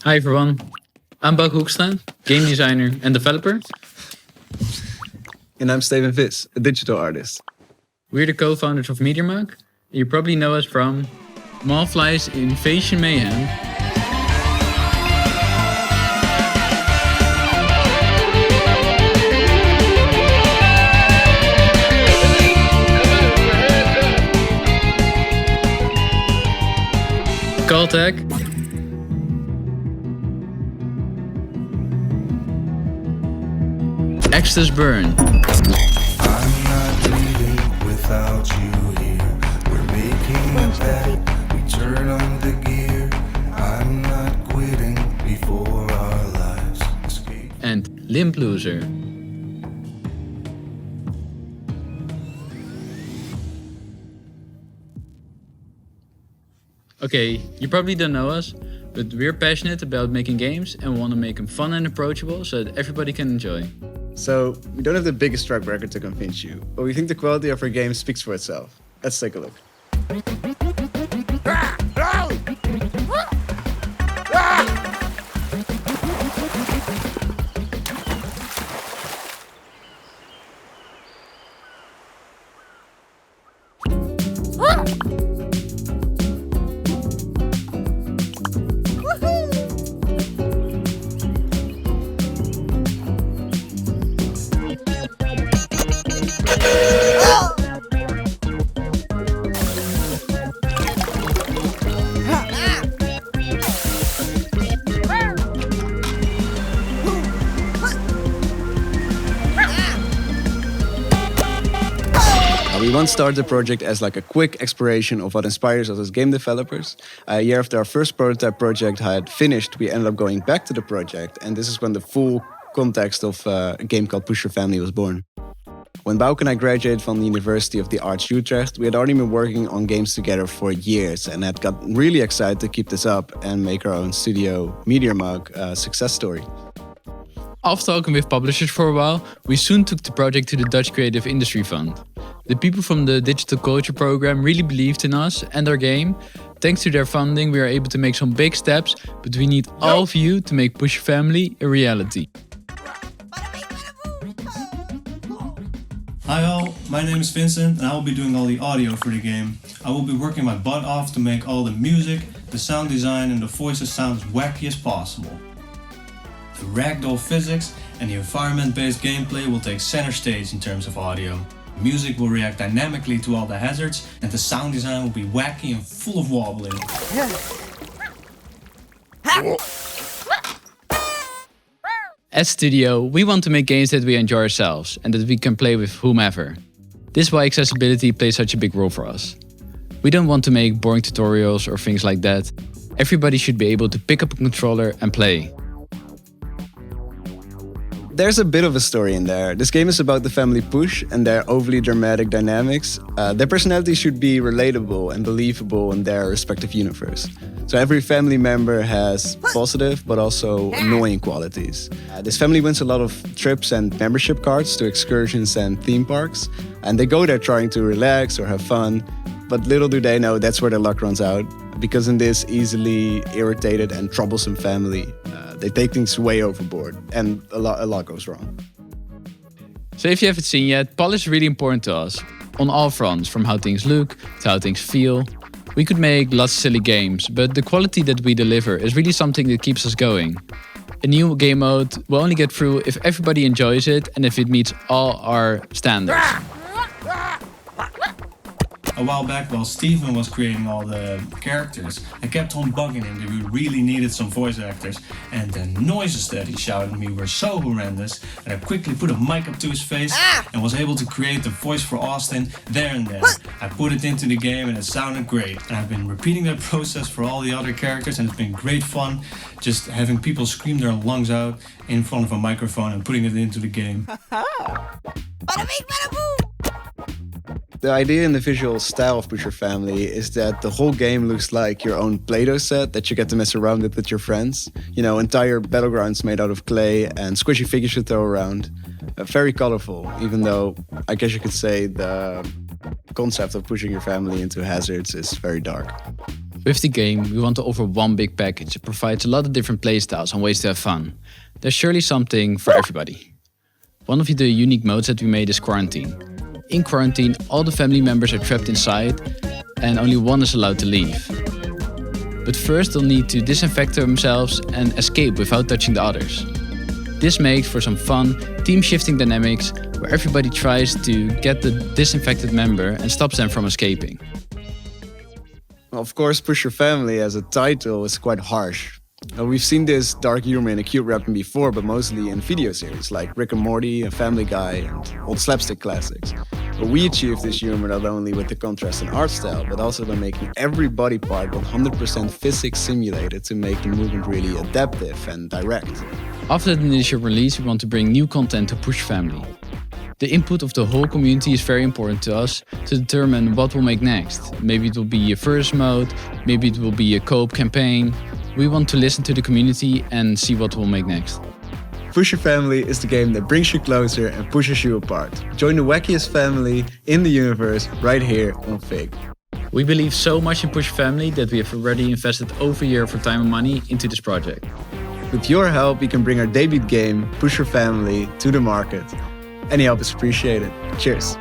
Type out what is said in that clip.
Hi everyone, I'm Bouke Hoekstra, game designer and developer. And I'm Steven Vis, a digital artist. We're the co-founders of MediaMark. You probably know us from Mallfly's Invasion Mayhem, Caltech, Exodus Burn, I'm not leaving without you here. We're making a bet. We turn on the gear. I'm not quitting before our lives escape. and Limp Loser. Okay, you probably don't know us, but we're passionate about making games and want to make them fun and approachable so that everybody can enjoy. So, we don't have the biggest track record to convince you, but we think the quality of our game speaks for itself. Let's take a look. We once started the project as like a quick exploration of what inspires us as game developers. A year after our first prototype project had finished, we ended up going back to the project, and this is when the full context of a game called Push Your Family was born. When Bouke and I graduated from the University of the Arts Utrecht, we had already been working on games together for years and had got really excited to keep this up and make our own studio, MediaMark, a success story. After talking with publishers for a while, we soon took the project to the Dutch Creative Industry Fund. The people from the Digital Culture program really believed in us and our game. Thanks to their funding, we are able to make some big steps, but we need all of you to make Push Your Family a reality. Hi all, my name is Vincent and I will be doing all the audio for the game. I will be working my butt off to make all the music, the sound design and the voices sound as wacky as possible. The ragdoll physics and the environment-based gameplay will take center stage in terms of audio. Music will react dynamically to all the hazards and the sound design will be wacky and full of wobbling. As Studio, we want to make games that we enjoy ourselves and that we can play with whomever. This is why accessibility plays such a big role for us. We don't want to make boring tutorials or things like that. Everybody should be able to pick up a controller and play. There's a bit of a story in there. This game is about the family Push and their overly dramatic dynamics. Their personalities should be relatable and believable in their respective universe. So every family member has positive but also annoying qualities. This family wins a lot of trips and membership cards to excursions and theme parks. And they go there trying to relax or have fun. But little do they know that's where their luck runs out. Because in this easily irritated and troublesome family, they take things way overboard and a lot goes wrong. So if you haven't seen yet, polish is really important to us. On all fronts, from how things look to how things feel. We could make lots of silly games, but the quality that we deliver is really something that keeps us going. A new game mode will only get through if everybody enjoys it and if it meets all our standards. A while back, while Steven was creating all the characters, I kept on bugging him that we really needed some voice actors, and the noises that he shouted at me were so horrendous that I quickly put a mic up to his face and was able to create the voice for Austin there and then. I put it into the game and it sounded great, and I've been repeating that process for all the other characters, and it's been great fun just having people scream their lungs out in front of a microphone and putting it into the game. The idea in the visual style of Push Your Family is that the whole game looks like your own Play-Doh set that you get to mess around with your friends. You know, entire battlegrounds made out of clay and squishy figures to throw around. Very colorful, even though I guess you could say the concept of pushing your family into hazards is very dark. With the game, we want to offer one big package that provides a lot of different playstyles and ways to have fun. There's surely something for everybody. One of the unique modes that we made is Quarantine. In Quarantine, all the family members are trapped inside and only one is allowed to leave. But first they'll need to disinfect themselves and escape without touching the others. This makes for some fun, team-shifting dynamics where everybody tries to get the disinfected member and stops them from escaping. Of course, Push Your Family as a title is quite harsh. We've seen this dark humor in acute rapping before, but mostly in video series like Rick and Morty and Family Guy and old slapstick classics. But we achieve this humor not only with the contrast in art style, but also by making every body part 100% physics simulated to make the movement really adaptive and direct. After the initial release, we want to bring new content to Push Family. The input of the whole community is very important to us to determine what we'll make next. Maybe it will be a first mode, maybe it will be a co-op campaign. We want to listen to the community and see what we'll make next. Push Your Family is the game that brings you closer and pushes you apart. Join the wackiest family in the universe right here on Fig. We believe so much in Push Family that we have already invested over a year of time and money into this project. With your help, we can bring our debut game, Push Your Family, to the market. Any help is appreciated. Cheers.